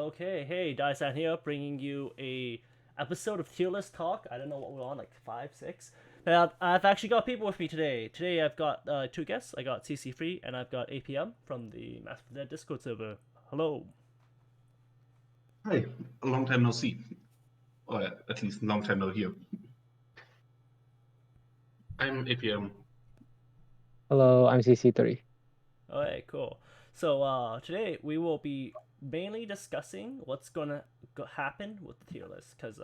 Okay, hey, Daisan here, bringing you a episode of Tier List Talk. I don't know what we're on, like five, six. But I've actually got people with me today. Today I've got two guests. I got CC Free and I've got APM from the Mass of the Dead Discord server. Hello. Hi, a long time no see, or at least a long time no hear. I'm APM. Hello, I'm CC3. Okay, cool. So today we will be mainly discussing what's gonna happen with the tier list, because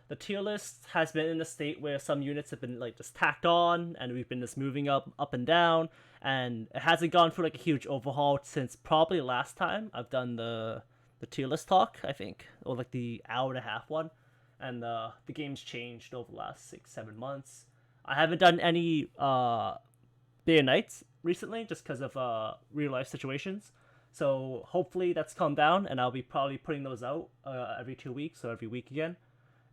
the tier list has been in a state where some units have been like just tacked on, and we've been just moving up and down, and it hasn't gone through like a huge overhaul since probably last time I've done the tier list talk, I think, or like the hour and a half one, and the game's changed over the last 6-7 months. I haven't done any day and nights recently just because of real life situations. So hopefully that's calmed down, and I'll be probably putting those out every 2 weeks or every week again.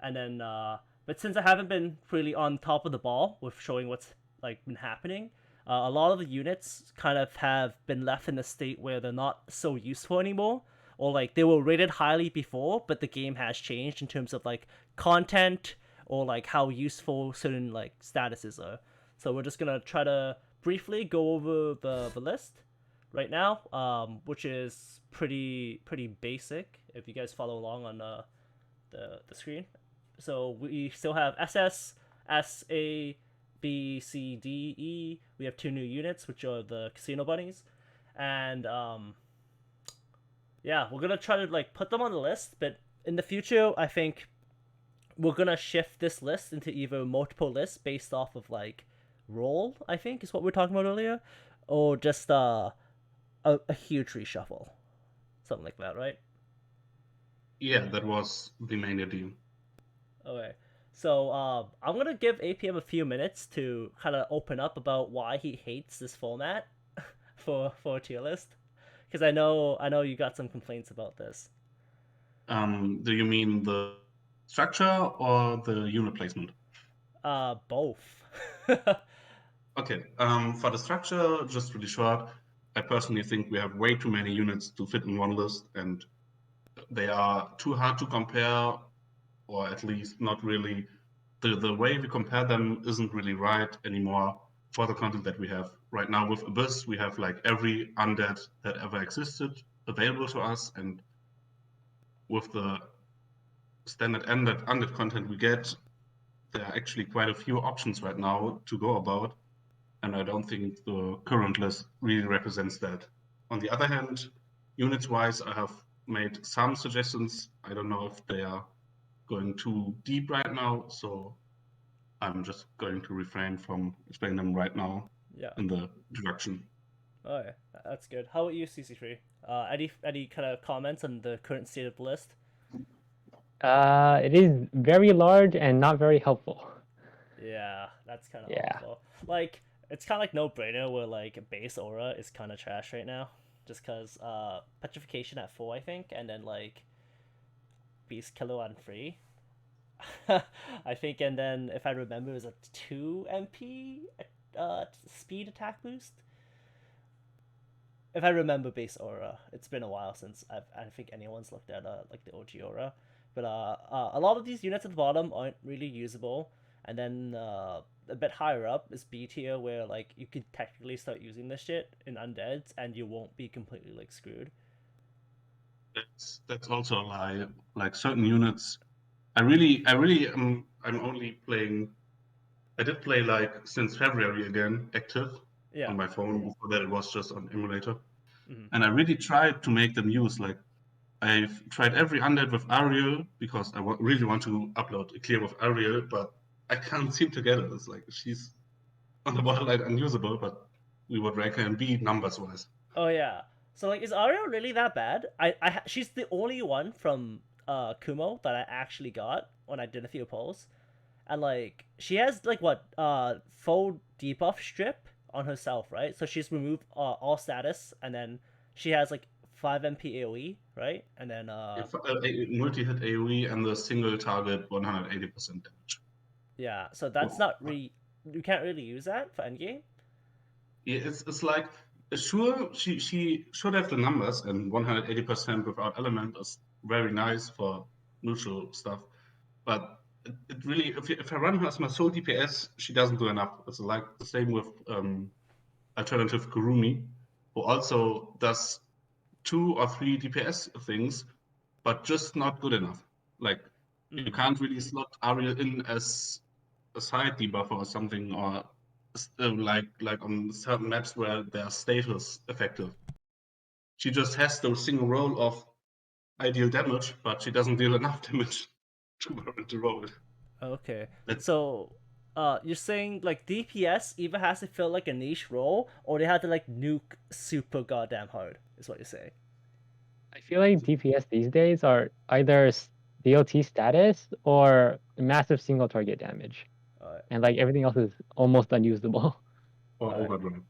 And then, but since I haven't been really on top of the ball with showing what's like been happening, a lot of the units kind of have been left in a state where they're not so useful anymore, or like they were rated highly before, but the game has changed in terms of like content or like how useful certain like statuses are. So we're just gonna try to briefly go over the list right now, which is pretty basic if you guys follow along on the screen. So we still have SS, SA, B, C, D, E. We have two new units, which are the casino bunnies, and yeah, we're gonna try to like put them on the list. But in the future, I think we're gonna shift this list into either multiple lists based off of like role, I think is what we were talking about earlier, or just a huge reshuffle, something like that, right? Yeah, that was the main idea. Okay, so I'm gonna give APM a few minutes to kind of open up about why he hates this format for a tier list, because I know you got some complaints about this. Do you mean the structure or the unit placement? Both. Okay, for the structure, just really short, I personally think we have way too many units to fit in one list, and they are too hard to compare, or at least not really. The way we compare them isn't really right anymore for the content that we have right now. With Abyss, we have like every undead that ever existed available to us, and with the standard undead content we get, there are actually quite a few options right now to go about, and I don't think the current list really represents that. On the other hand, units wise, I have made some suggestions. I don't know if they are going too deep right now, so I'm just going to refrain from explaining them right now Yeah. in the introduction. Okay, that's good. How about you, CC3? Any kind of comments on the current state of the list? It is very large and not very helpful. Yeah, that's kind of Yeah. awful. Like, it's kind of like no brainer where like base aura is kind of trash right now, just cause petrification at 4, I think, and then like beast killer on 3. I think, and then if I remember, it was a 2 MP speed attack boost. If I remember base aura, it's been a while since I think anyone's looked at like the OG aura, but a lot of these units at the bottom aren't really usable, and then a bit higher up is B tier where like you could technically start using this shit in undeads and you won't be completely like screwed. That's also a lie. Like certain units, I'm only playing. I did play like since February again, active Yeah. on my phone. Before that, it was just on emulator, Mm-hmm. and I really tried to make them use. Like I've tried every undead with Ariel because I really want to upload a clear with Ariel, but I can't seem to get it. It's like she's on the borderline unusable, but we would rank her in B numbers wise. Oh yeah. So like, is Aria really that bad? She's the only one from Kumo that I actually got when I did a few polls, and like she has like what full debuff strip on herself, right? So she's removed all status, and then she has like 5 MP AOE, right? And then If a multi-hit AoE and the single target 180% damage. yeah, so that's Well, not really, you can't really use that for endgame. yeah, it's like sure she should have the numbers and 180% without element is very nice for neutral stuff. But it really, if I run her as my sole DPS, she doesn't do enough. It's like the same with alternative Kurumi, who also does 2 or 3 DPS things, but just not good enough. Like you can't really slot Ariel in as a side debuffer or something, or like on certain maps where their status effective. She just has the single role of I deal damage, but she doesn't deal enough damage to warrant the role. Okay. That's So, you're saying like DPS either has to fill like a niche role, or they have to like nuke super goddamn hard. Is what you're saying? I feel like DPS these days are either DOT status or massive single target damage, Alright. and like everything else is almost unusable. or Alright. Overlord.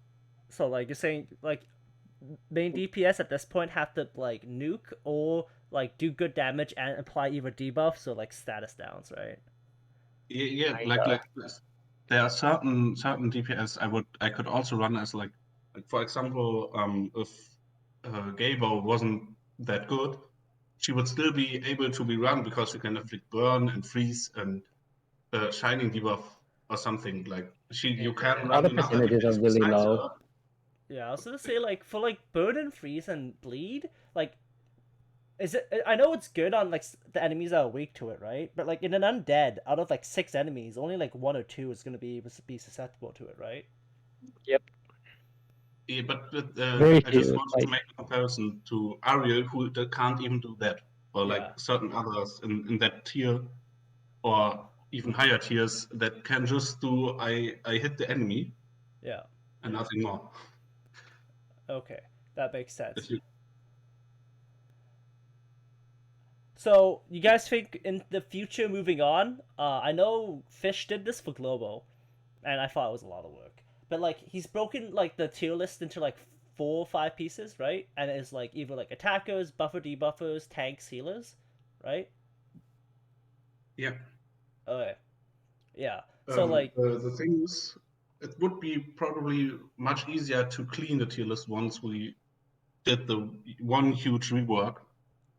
So like you're saying like main DPS at this point have to like nuke or like do good damage and apply either debuffs or like status downs, right? Yeah, Kinda. like there are certain DPS I could also run as like for example, if Gabo wasn't that good, she would still be able to be run because she can inflict burn and freeze and shining debuff or something. Like you can All run the another percentages are DPS really besides low. her. Yeah, I was gonna say like for like burden, freeze, and bleed, like is it? I know it's good on like the enemies that are weak to it, right? But like in an undead, out of like 6 enemies, only like 1 or 2 is gonna be able to be susceptible to it, right? Yep. Yeah, but Very I just few. wanted to Like make a comparison to Ariel, who can't even do that, or like Yeah. certain others in that tier, or even higher tiers that can just do I hit the enemy Yeah. and nothing more. Okay, that makes sense. If you, So you guys think in the future, moving on? I know Fish did this for Global, and I thought it was a lot of work. But like he's broken like the tier list into like 4 or 5 pieces, right? And it's like either like attackers, buffer debuffers, tanks, healers, right? yeah, Okay, yeah. So like the thing is, it would be probably much easier to clean the tier list once we did the one huge rework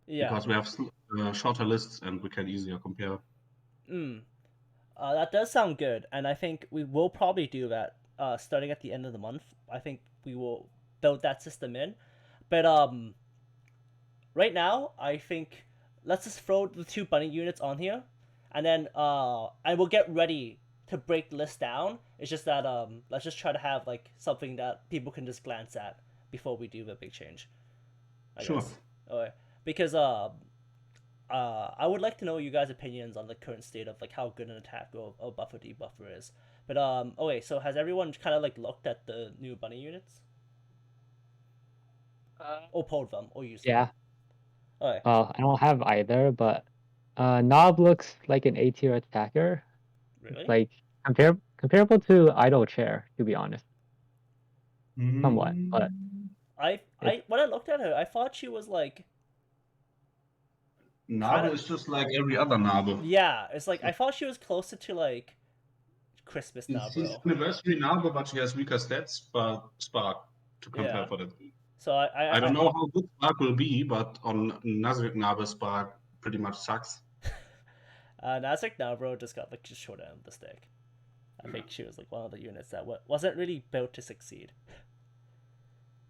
yeah, because we have shorter lists and we can easier compare. that does sound good, and I think we will probably do that. Starting at the end of the month, I think we will build that system in. But right now, I think let's just throw the 2 bunny units on here, and then I will get ready to break the list down. It's just that let's just try to have like something that people can just glance at before we do the big change. I Sure. guess. Okay. Because I would like to know you guys' opinions on the current state of like how good an attack or buffer debuffer is. But okay, so has everyone kind of like looked at the new bunny units or pulled them or used them? yeah. Okay. I don't have either, but Nob looks like an A tier attacker. Really? Like comparable to Idle Chair, to be honest. Somewhat, but it's When I looked at her, I thought she was like kind Nabe of is just like every other Nabe. yeah. It's like I thought she was closer to like Christmas now, She's bro. anniversary Nabe, but she has weaker stats, but Spark to compare Yeah. for that. So I don't know how good Spark will be, but on Nazarick Nabe, Spark pretty much sucks. Nasdaq now, bro, just got like just short end of the stick. I think she was like one of the units that wasn't really built to succeed.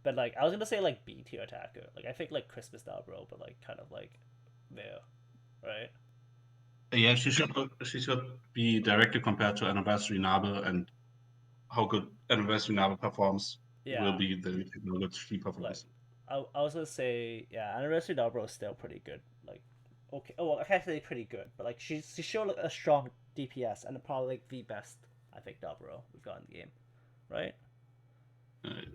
But like I was gonna say like B tier attacker. Like I think like Christmas now, bro, but like kind of like there, right? Yeah, she should be directly compared to Anniversary Nabe, and how good Anniversary Nabe performs will Yeah. be the technology she Like performs. I was gonna say yeah, Anniversary now, bro, is still pretty good. Like okay, oh well, I can't say pretty good, but like she showed like, a strong DPS and probably like the best I think Dobro we've got in the game, right? Uh,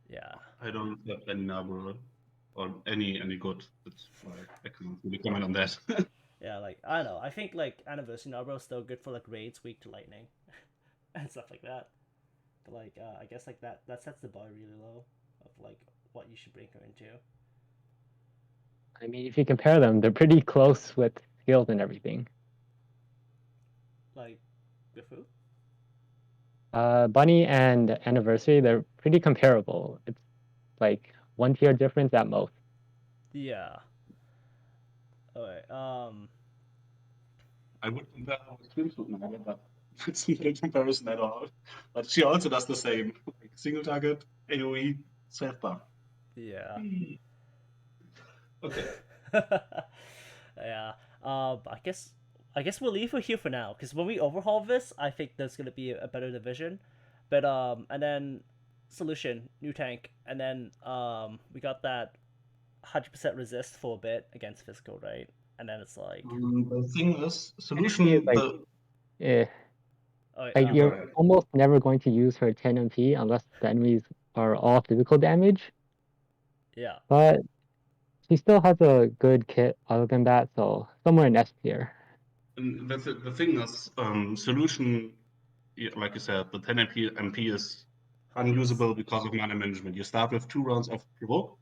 Yeah. I don't have any Nabe or any good. That's why I can't really comment on that. Yeah, like I don't know. I think like Anniversary Narbro is still good for like raids weak to lightning and stuff like that. But like I guess like that sets the bar really low of like what you should bring her into. I mean, if you compare them, they're pretty close with skills and everything. Like with who? Bunny and Anniversary, they're pretty comparable. It's like 1 tier difference at most. Yeah. Alright. I would compare her with Swimsuit now, but it's not a comparison at all. But she also does the same, like single target, AOE, self buff. Yeah. Okay. Yeah. I guess we'll leave it here for now because when we overhaul this, I think there's gonna be a better division. But and then solution new tank, and then we got that 100% resist for a bit against physical, right? And then it's like, The thing is, NMP is solution like, the eh, oh, like you go you're ahead. almost never going to use her 10 MP unless the enemies are all physical damage. yeah, But she still has a good kit other than that, so somewhere in S tier. And the thing is, solution, like you said, the 10 MP is unusable because of mana management. You start with 2 rounds of provoke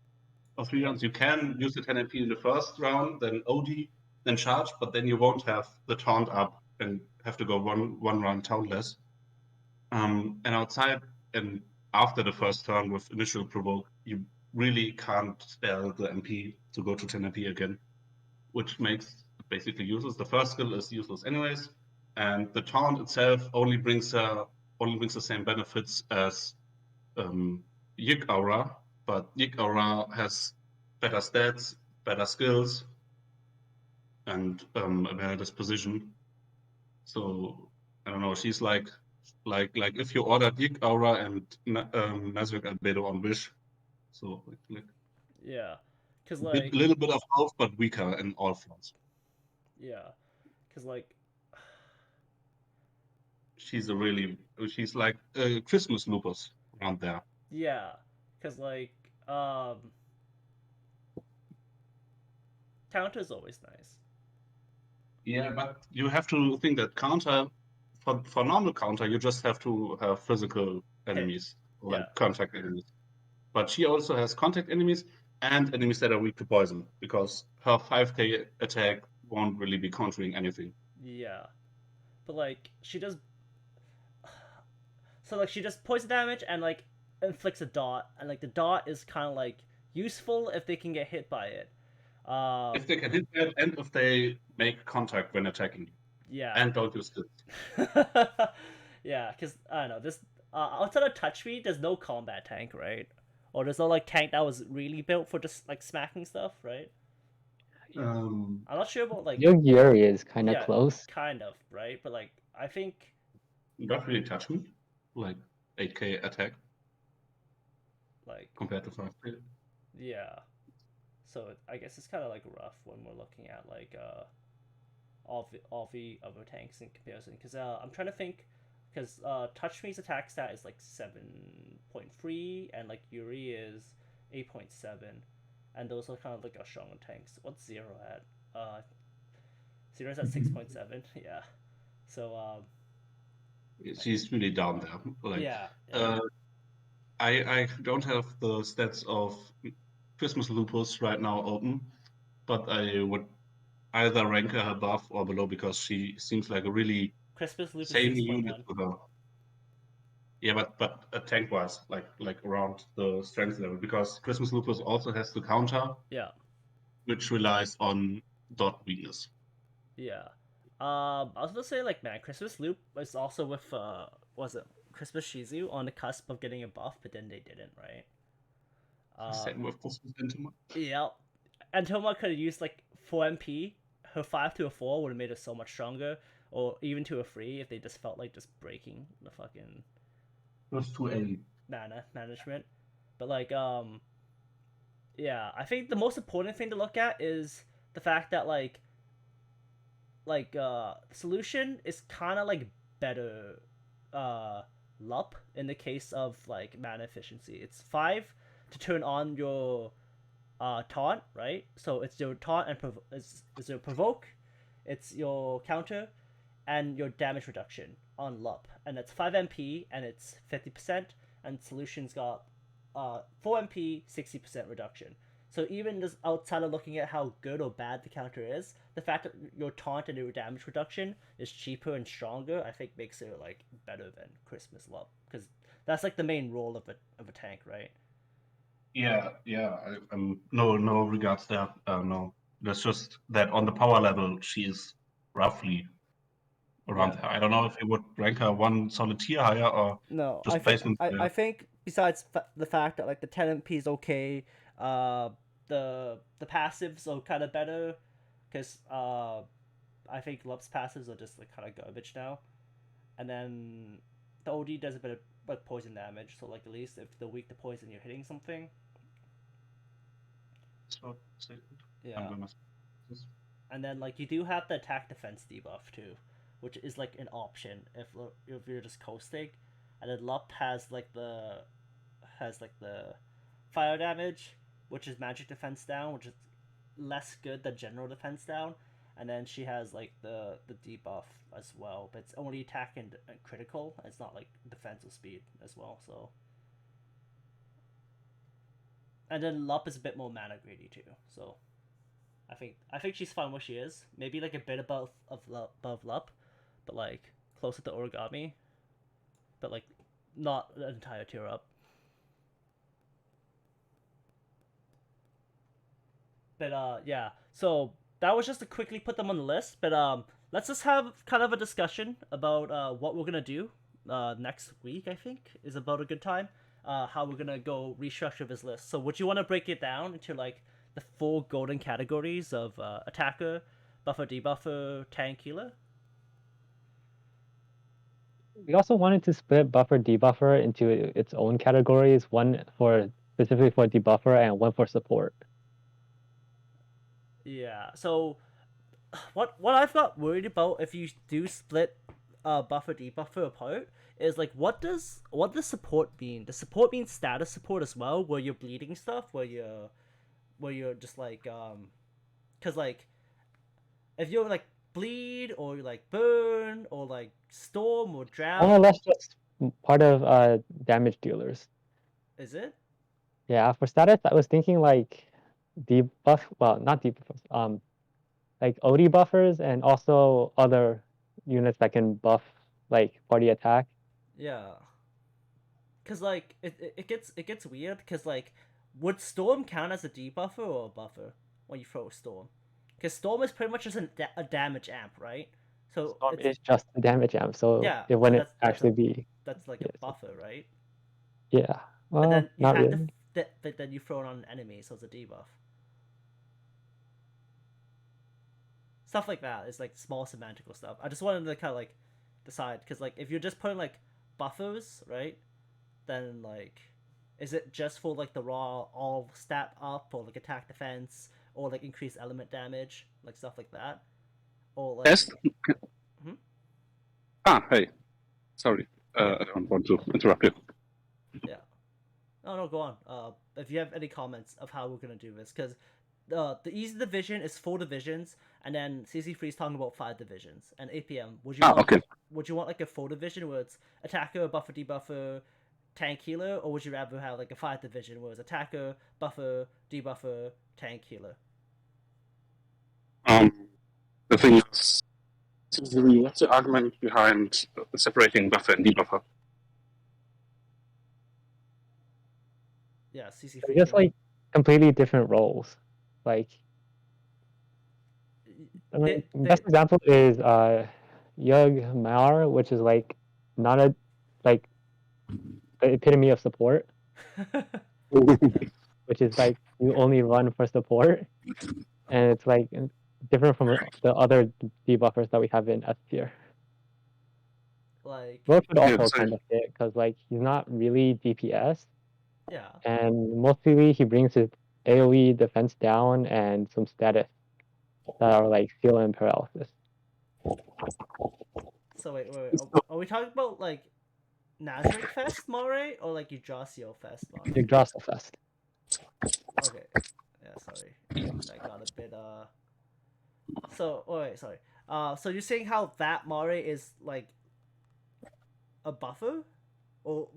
or 3 rounds. You can use the 10 MP in the first round, then OD, then charge, but then you won't have the taunt up and have to go one round tauntless. And outside and after the first turn with initial provoke, you really can't spare the MP to go to 10 MP again, which makes it basically useless. The first skill is useless anyways, and the taunt itself only brings the same benefits as Yik Aura, but Yik Aura has better stats, better skills, and a better disposition. So I don't know. She's like if you ordered Yik Aura and Nazarick Albedo on Wish, so like yeah, because a like, little bit of health, but weaker in all fronts. yeah, because like, She's like Christmas lupus around there. yeah, because like, counter's always nice. Yeah, but you have to think that counter for normal counter, you just have to have physical Hit, enemies, like yeah, contact enemies. But she also has contact enemies and enemies that are weak to poison, because her 5k attack won't really be countering anything. yeah, but like she does, so like she does poison damage and like inflicts a dot, and like the dot is kind of like useful if they can get hit by it. If they can hit that, and if they make contact when attacking you, Yeah. and don't use skills. Yeah, because I don't know, this outside of touch speed, there's no combat tank, right? Or there's no like tank that was really built for just like smacking stuff, right? I'm not sure about like, Yuri is kind of yeah, close. kind of, right? But like I think Not really touch me, like 8k attack like, compared to 5k. yeah. So I guess it's kind of like rough when we're looking at like all the other tanks in comparison. Because I'm trying to think, because touch me's attack stat is like 7.3 and like Yuri is 8.7, and those are kind of like our stronger tanks. What's zero at? Zero's at 6.7. Yeah. So She's really down there. Like, yeah, yeah, uh, I don't have the stats of Christmas Lupus right now open, but I would either rank her above or below because she seems like a really Crispus Loop is samey unit 6.1. to her. Yeah, but tank wise, like around the strength level, because Christmas Lupus also has the counter, Yeah, which relies on dot weakness. yeah. I was gonna say like, man, Christmas Loop was also with was it Christmas Shizu on the cusp of getting a buff, but then they didn't, right? Same with Christmas Intima. Yeah, and Toma could have used like 4 MP. Her 5 to a 4 would have made her so much stronger, or even to a 3 if they just felt like just breaking the fucking Plus 280. mana management. But like, yeah, I think the most important thing to look at is the fact that the solution is kind of like better lup in the case of like mana efficiency. It's 5 to turn on your taunt, right? So it's your taunt and it's your provoke, it's your counter, and your damage reduction on lup, and that's 5 MP and it's 50%, and solutions got 4 MP 60% reduction. So even just outside of looking at how good or bad the counter is, the fact that your taunt and your damage reduction is cheaper and stronger, I think makes it like better than Christmas lup, because that's like the main role of a tank, right? Yeah, no regards there. No. That's just that on the power level, she is roughly around Yeah. there. I don't know if you would rank her one solid tier higher or No, just placement. I think besides the fact that like the 10 MP is okay, uh, the passives are kind of better, because I think Lup's passives are just like kind of garbage now, and then the OD does a bit of like poison damage, so like at least if they're weak to poison, you're hitting something. Yeah. I'm gonna. And then like you do have the attack defense debuff too, which is like an option if you're just coasting, and then Lup has like the fire damage, which is magic defense down, which is less good than general defense down, and then she has like the debuff as well, but it's only attack and critical. It's not like defensive speed as well. So, and then Lup is a bit more mana greedy too. So I think she's fine where she is. Maybe like a bit above Lup, but like closer to Origami, but like not an entire tier up. But yeah. So that was just to quickly put them on the list. But let's just have kind of a discussion about what we're gonna do next week. I think is about a good time. How we're gonna go restructure this list. So would you want to break it down into like the four golden categories of attacker, buffer, debuffer, tank, healer? We also wanted to split buffer debuffer into its own categories, one for specifically for debuffer and one for support. Yeah. So what I've got worried about if you do split buffer debuffer apart is like what does support mean? Does support mean status support as well, where you're bleeding stuff, where you're just like because like if you're like bleed or like burn or like storm or drown, More or less just part of damage dealers. is it? Yeah, for status, I was thinking like debuff, well, not debuffs, like OD buffers and also other units that can buff like party attack. Yeah. Cause like it gets weird. Cause like, would storm count as a debuffer or a buffer when you throw a storm? Cause storm is pretty much just a damage amp, right? So Storm it's is just a damage amp, so yeah. it So wouldn't actually be. that's like a Yeah, buffer, right? yeah. And Well, then you not have to really. then you throw it on an enemy, so it's a debuff. Stuff like that is like small semantical stuff. I just wanted to kind of like decide, because like if you're just putting like buffers, right, then like is it just for like the raw all stat up or like attack defense or like increased element damage, like stuff like that, or like Yes. Hmm? Hey. Sorry. Yeah. I don't want to interrupt you. Yeah. Oh no, go on. If you have any comments of how we're gonna do this, because the easy division is 4 divisions, and then CC3 is talking about 5 divisions. And APM, Okay. would you want like a 4 division where it's attacker, buffer, debuffer, tank, healer, or would you rather have like a 5 division where it's attacker, buffer, debuffer, tank, healer? The thing is, what's the argument behind separating buffer and debuffer? Yeah, CC3. They're just like completely different roles. Like, I mean, best example is Yug Mar, which is like not a like the epitome of support, which is like you only run for support, and it's like different from the other debuffers that we have in S tier. like Roach would also Yeah, so- kind of fit because like he's not really DPS, yeah, and mostly he brings his AOE defense down and some status that are like seal and paralysis. so wait, are we talking about like Nazarick Fest Mare or like Yggdrasil Fest Mare? Yggdrasil Fest. Okay. Yeah, sorry. I got a bit So wait, sorry. So you're saying how that Mare is like a buffer? Or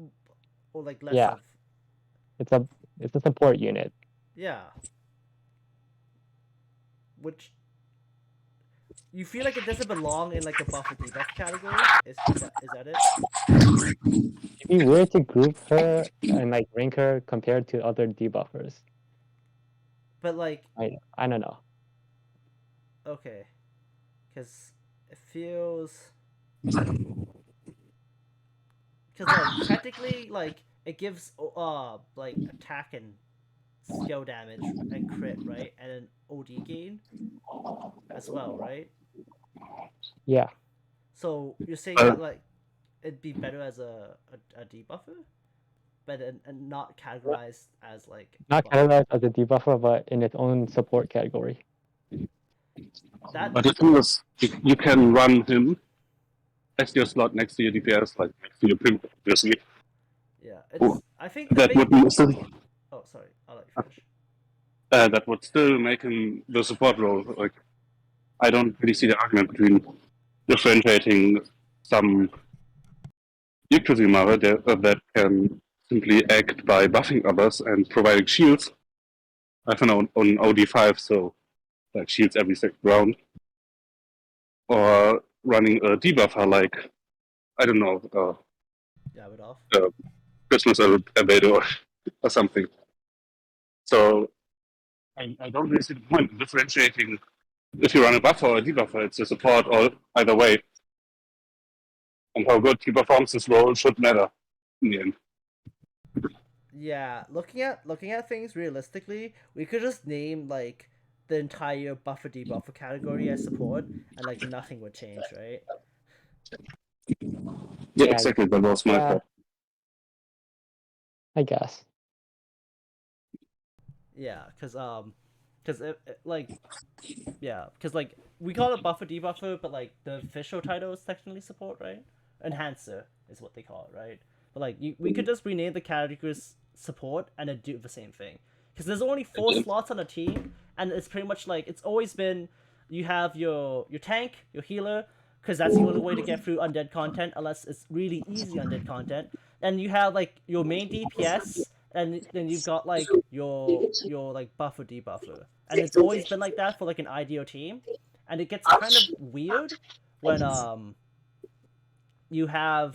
like less Yeah. of It's a support unit. Yeah. Which you feel like it doesn't belong in like a buffer debuff category? Is that it? It'd be weird to group her and like rank her compared to other debuffers. But like I don't know. Okay, because it feels because like technically like it gives like attack and skill damage and crit, right, and an OD gain as well, right? Yeah, So you're saying Uh, that like it'd be better as a debuffer, but and not categorized as like a not buffer. categorized as a debuffer, but in its own support category. That but the thing is, you can run him as your slot next to your DPS, like next to your pimp, obviously. yeah, it's I think the That main. would still, Oh, sorry, I'll let you finish. that would still make him the support role. Like, I don't really see the argument between differentiating some Yukuzi that can simply act by buffing others and providing shields. I have on OD5, so like shields every second round, or running a debuffer like, I don't know, Yeah, it off. Christmas Evader or something. So I don't really see the point in differentiating if you run a buffer or a debuffer. It's a support or either way. And how good he performs this role should matter in the end. Yeah, looking at things realistically, we could just name like the entire buffer debuffer category as support, and like nothing would change, right? Yeah, Yeah, exactly. That was my yeah, thought. I guess. Yeah, cause like yeah, cause like we call it buffer debuffer, but like the official title is technically support, right? Enhancer is what they call it, right? But like we could just rename the categories support and then do the same thing, because there's only 4 slots on a team, and it's pretty much like it's always been you have your tank, your healer, because that's the only way to get through undead content unless it's really easy undead content. And you have like your main DPS, and then you've got like your like buffer debuffer, and it's always been like that for like an IDO team, and it gets kind of weird when you have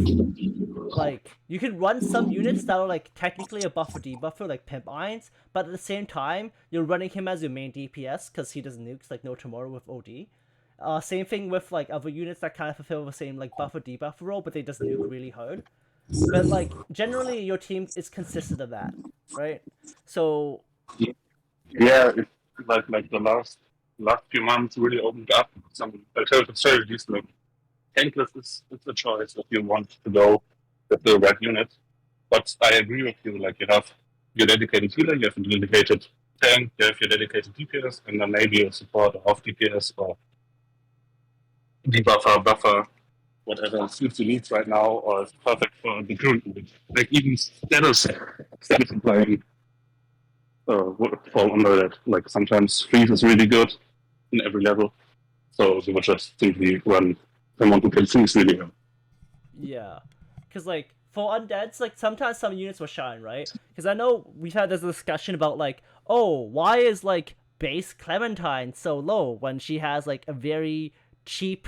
like you can run some units that are like technically a buffer debuffer like pimp irons, but at the same time you're running him as your main DPS because he does nukes like no tomorrow with OD. Same thing with like other units that kind of fulfill the same like buffer debuffer role, but they just nuke really hard. But like generally your team is consistent of that, right? So Yeah, it, like the last few months really opened up some alternative strategies. Like tankless is a choice if you want to go with the right unit. But I agree with you. Like you have your dedicated healer, you have a dedicated tank, you have your dedicated DPS, and then maybe a support of DPS or debuffer, buffer, whatever suits your needs right now, or is perfect for the current unit. Like even status applying would fall under that. Like sometimes freeze is really good in every level, so you would just simply run someone who can freeze really well. yeah, because like for undeads, like sometimes some units will shine, right? Because I know we've had this discussion about like, oh, why is like base Clementine so low when she has like a very cheap,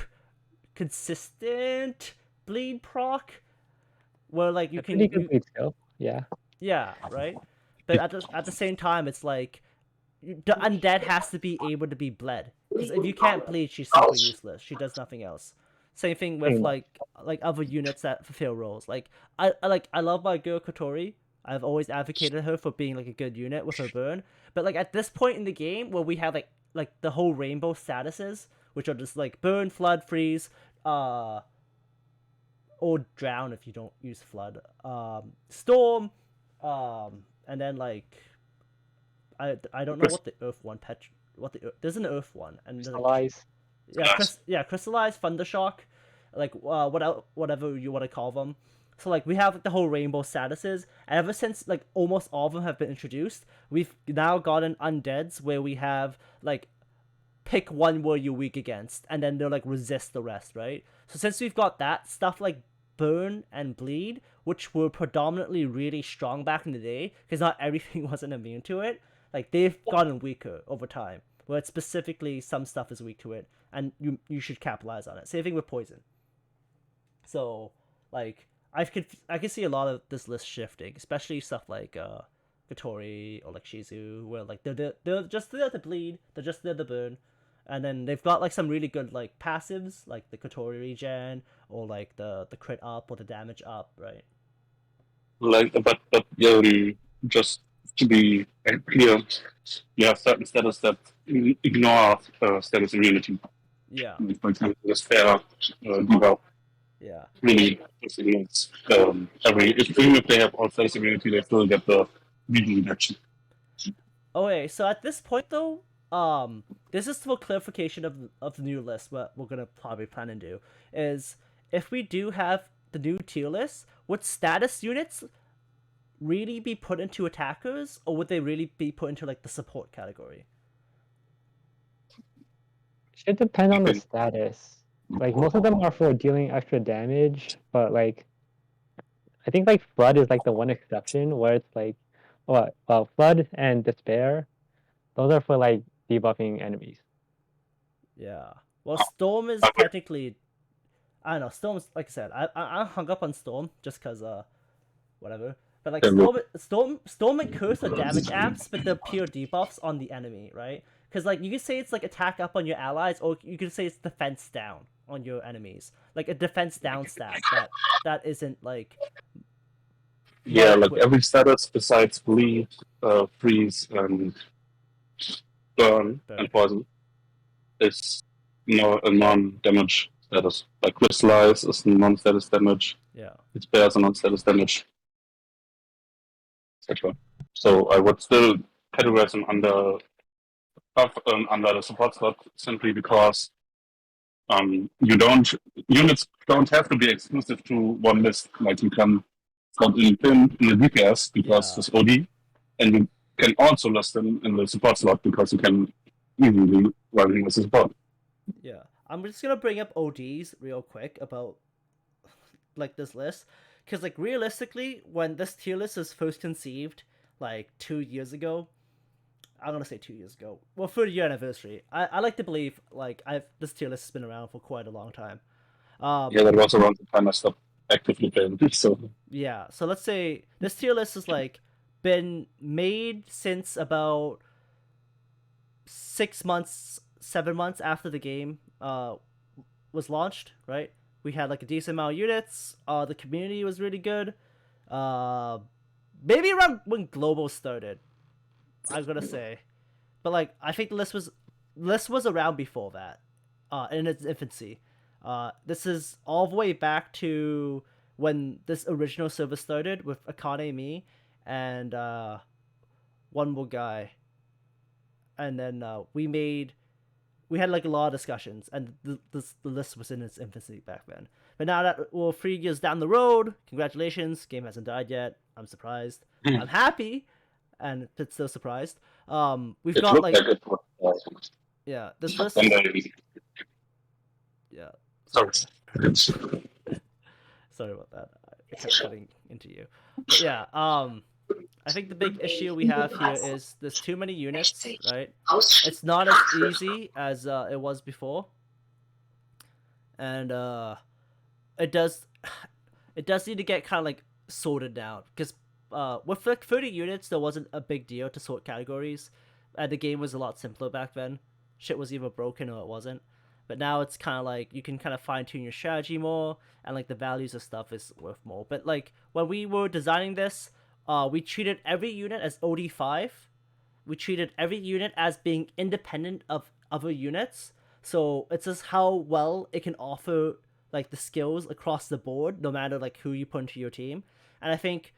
consistent bleed proc, where like you A can pretty good lead skill. Yeah. yeah, right. But at the same time, it's like the undead has to be able to be bled, because if you can't bleed, she's super useless. She does nothing else. Same thing Pretty with much. like other units that fulfill roles. Like I love my girl Kotori. I've always advocated her for being like a good unit with her burn. But like at this point in the game where we have like the whole rainbow statuses, which are just like burn, flood, freeze, or drown if you don't use flood, storm, and then like I don't know what the earth one there's an earth one, and there's like Crystallize. crystallize, thundershock, like whatever you want to call them. So like we have like the whole rainbow statuses, and ever since like almost all of them have been introduced, we've now gotten undeads where we have like pick one where you're weak against, and then they'll like resist the rest, right? So since we've got that stuff like burn and bleed, which were predominantly really strong back in the day, because not everything wasn't immune to it, like they've gotten weaker over time. Where it's specifically some stuff is weak to it, and you should capitalize on it. Same thing with poison. So like I could see a lot of this list shifting, especially stuff like Kotori or like Shizu, where like they're just there to bleed, they're just there to burn, And then they've got like some really good like passives, like the Kotori regen or like the crit up or the damage up, right? Like, but just to be clear, you have certain status that ignore status immunity. Yeah. For example, the spare debuff Yeah. really just ignores even if they have all status immunity, they still get the regen reduction. Okay, so at this point though, this is for clarification of the new list. What we're gonna probably plan and do is if we do have the new tier list, would status units really be put into attackers, or would they really be put into like the support category? Should depend on the status. Like most of them are for dealing extra damage, but like I think like Flood is like the one exception where it's like, well, Flood and Despair, those are for like debuffing enemies. Yeah. Well, Storm is technically, I don't know. Storm's like I said, I hung up on Storm just cause whatever. But like Storm and Curse are damage amps, but they're pure debuffs on the enemy, right? Because like you could say it's like attack up on your allies, or you could say it's defense down on your enemies, like a defense down stat that isn't like. Yeah, like every status besides bleed, freeze, and burn and poison is a non-damage status. Like crystallize is non-status damage. Yeah. It bears a non-status damage, etc. So I would still categorize them under the support slot simply because units don't have to be exclusive to one list. Like you can slot in Pin in the DPS because it's OD, and you can also list them in the support slot because you can easily run him as a support. Yeah, I'm just gonna bring up ODs real quick about like this list, because like realistically, when this tier list was first conceived, like 2 years ago, I'm gonna say 2 years ago. Well, 30-year anniversary. I like to believe like this tier list has been around for quite a long time. Yeah, that was around the time I stopped actively playing. So yeah, so let's say this tier list has like been made since about 6 months, 7 months after the game was launched, right? We had like a decent amount of units. The community was really good. Maybe around when Global started, I'm gonna say, but like I think the list was around before that, in its infancy. This is all the way back to when this original server started with Akane, me, and one more guy, and then we had like a lot of discussions, and the list was in its infancy back then. But now that we're 3 years down the road, congratulations, game hasn't died yet. I'm surprised. I'm happy, and it's still surprised. We've got like yeah, this list. Yeah. Sorry. Sorry about that. I kept cutting into you. But yeah. I think the big issue we have here is there's too many units, right? It's not as easy as it was before, and it does need to get kind of like sorted out, because with like 30 units there wasn't a big deal to sort categories, and the game was a lot simpler back then. Shit was either broken or it wasn't. But now it's kind of like you can kind of fine tune your strategy more, and like the values of stuff is worth more. But like when we were designing this, we treated every unit as OD5. We treated every unit as being independent of other units. So it's just how well it can offer like the skills across the board, no matter like who you put into your team. And I think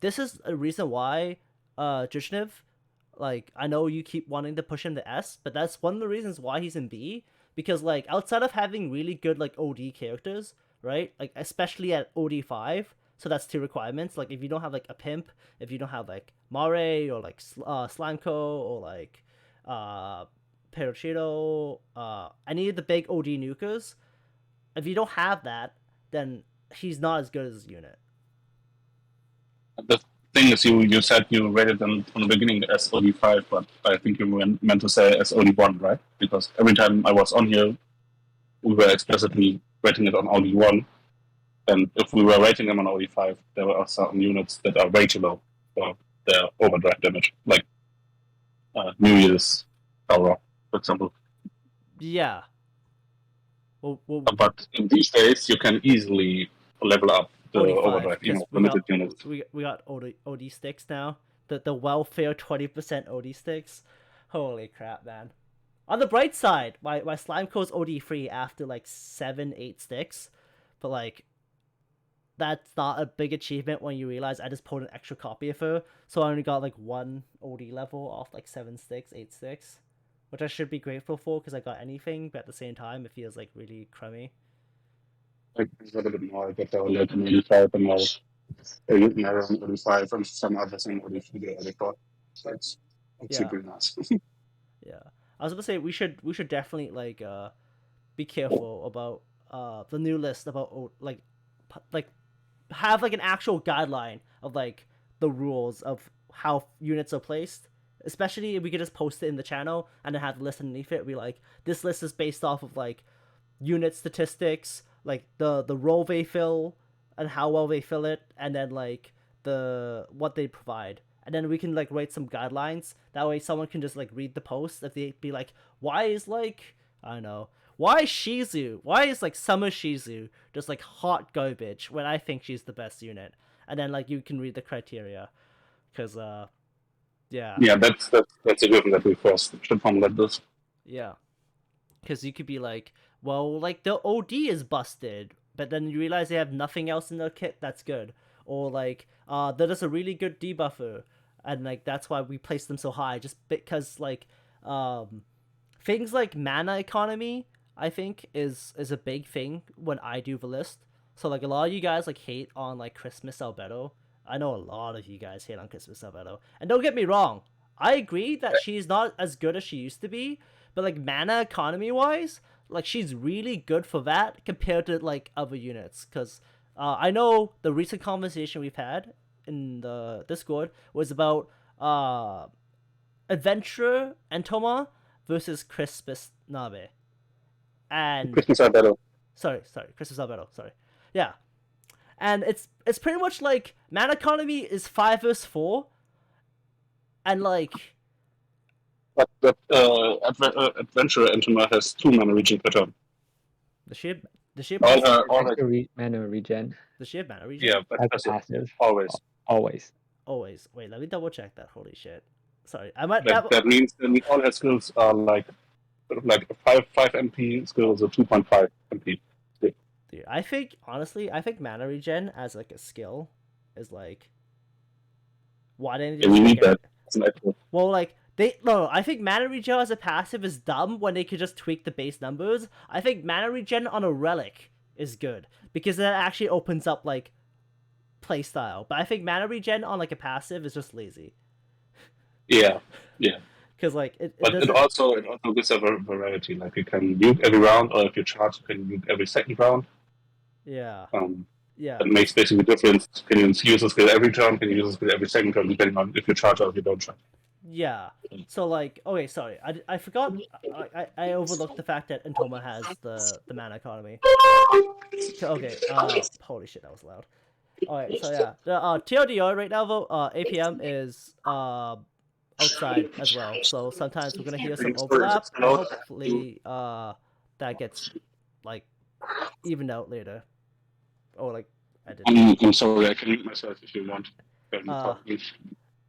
this is a reason why Jushnev, like I know you keep wanting to push him to S, but that's one of the reasons why he's in B. Because like outside of having really good like OD characters, right? Like especially at OD5, so that's 2 requirements. Like if you don't have like a pimp, if you don't have like Mare or like Slanko or like Perochito, any of the big OD nukers, if you don't have that, then he's not as good as his unit. The thing is, you said you rated them from the beginning as OD5, but I think you meant to say as OD1, right? Because every time I was on here, we were explicitly rating it on OD1. And if we were rating them on OD5, there are some units that are way too low for their overdrive damage, like New Year's Aura, for example. Yeah. Well, But these days, you can easily level up the OD5 overdrive, even because with limited units. we got OD sticks now. The welfare 20% OD sticks. Holy crap, man. On the bright side, my slime code's OD free after like 7-8 sticks, but like that's not a big achievement when you realize I just pulled an extra copy of her, so I only got like 1 OD level off like 7 sticks, 8 sticks, which I should be grateful for because I got anything, but at the same time it feels like really crummy. Like a little bit more. I get down like 85 and now narrow 85 and some others in 84. So it's Yeah. super nice. Yeah, I was gonna say we should definitely like be careful about the new list about like have like an actual guideline of like the rules of how units are placed. Especially if we could just post it in the channel and then have the list underneath it. Be like, this list is based off of like unit statistics, like the role they fill and how well they fill it, and then like the what they provide. And then we can like write some guidelines. That way someone can just like read the post if they be like, why is like I don't know, why is Shizu? Why is like Summer Shizu just like hot garbage when I think she's the best unit? And then like you can read the criteria. Cause yeah. Yeah, that's a given that we first should formulate this. Yeah. Because you could be like, well, like the OD is busted, but then you realize they have nothing else in their kit that's good, or like, they're just a really good debuffer, and like that's why we place them so high, just because like, things like mana economy, I think is a big thing when I do the list. So like a lot of you guys like hate on like Christmas Albedo. I know a lot of you guys hate on Christmas Albedo, and don't get me wrong, I agree that she's not as good as she used to be, but like mana economy wise, like she's really good for that compared to like other units. Because I know the recent conversation we've had in the Discord was about Adventurer Entoma versus Crispus Nabe. And Christmas are better. sorry, Crispus Albedo, sorry. Yeah. And it's pretty much like mana economy is 5 versus 4, and like But Adventurer Entoma has 2 mana regen per turn. the she All her, Mana regen. Does she have mana regen? yeah, but That's passive. always. Always. Always. Wait, let me double check that. Holy shit. Sorry, I might. That means all her skills are like 5 MP skills or 2.5 MP. Dude, I think honestly, I think mana regen as like a skill is like. Why didn't Yeah, they we just need make it? that. It's an actual. Well, like no, I think mana regen as a passive is dumb when they could just tweak the base numbers. I think mana regen on a relic is good because that actually opens up like playstyle. But I think mana regen on like a passive is just lazy. Yeah. Because like But it also gives a variety. Like you can nuke every round, or if you charge, you can nuke every second round. Yeah. Yeah. That makes basically a difference. Can you use a skill every turn? Can you use a skill every second turn, depending on if you charge or if you don't charge? Yeah. So like, okay, sorry, I forgot. I overlooked the fact that Entoma has the mana economy. Okay. Holy shit, that was loud. Alright, so yeah, the TLDR right now though, APM is outside as well. So sometimes we're gonna hear some overlap, and hopefully that gets like evened out later. Or like I did. I'm sorry, I can mute myself if you want.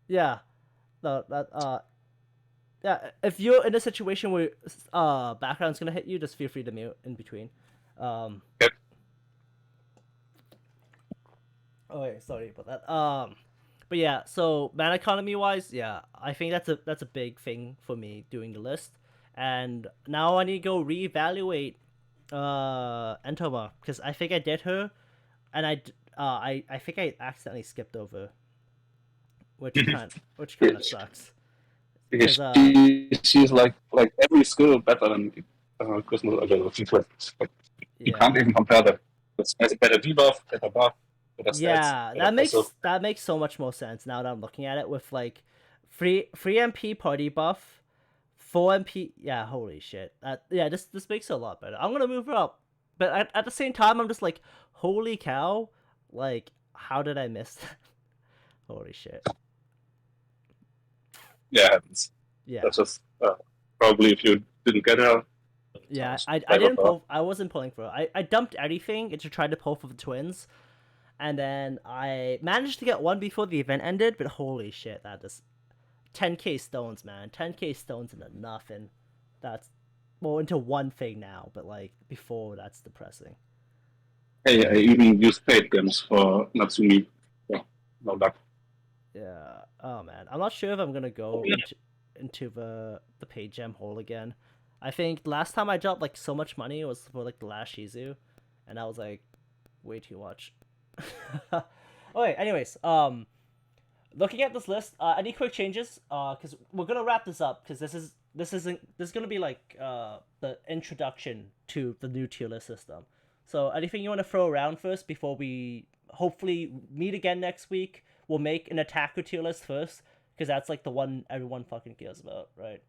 Yeah. No, that yeah, if you're in a situation where background's gonna hit you, just feel free to mute in between. Yep. Okay, sorry about that. But yeah, so mana economy wise, yeah, I think that's a big thing for me doing the list. And now I need to go reevaluate Entoma because I think I did her, and I think I accidentally skipped over, which kind of sucks. She's like every skill better than Christmas. You can't even compare that. It's a better debuff, better buff. Yeah, that makes so much more sense now that I'm looking at it with like 3 MP party buff, 4 MP. Yeah, holy shit. Yeah, this makes it a lot better. I'm gonna move her up, but at the same time, I'm just like, holy cow! Like, how did I miss that? Holy shit. Yeah, it happens. Yeah. That's just probably if you didn't get her Yeah, Sounds I clever didn't for pull. I wasn't pulling for her. I dumped everything to try to pull for the twins, and then I managed to get one before the event ended. But holy shit, that just 10k stones, man. 10k stones into nothing. That's well into one thing now, but like before, that's depressing. Hey, I even used paid gems for Natsumi. Yeah, no luck. Yeah. Oh man, I'm not sure if I'm gonna go into the paid gem hole again. I think last time I dropped like so much money was for like the last Shizu, and I was like, way too much. Okay. Anyways, looking at this list, any quick changes? Because we're gonna wrap this up because this is gonna be like the introduction to the new tier list system. So anything you want to throw around first before we hopefully meet again next week? We'll make an attacker tier list first because that's like the one everyone fucking cares about, right?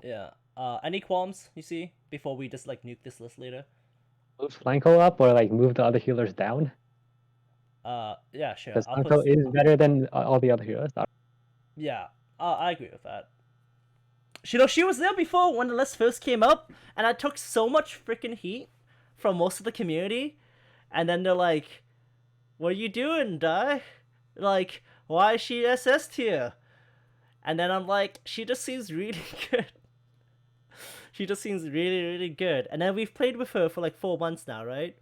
Yeah. Any qualms you see before we just like nuke this list later? Move Flanko up or like move the other healers down. Yeah, sure. Because I'll Flanko put. is better than all the other healers. Yeah, I agree with that. She was there before when the list first came up, and I took so much freaking heat from most of the community, and then they're like, "What are you doing, Dai? Like, why is she SS tier?" And then I'm like, "She just seems really good. She just seems really, really good." And then we've played with her for like 4 months now, right?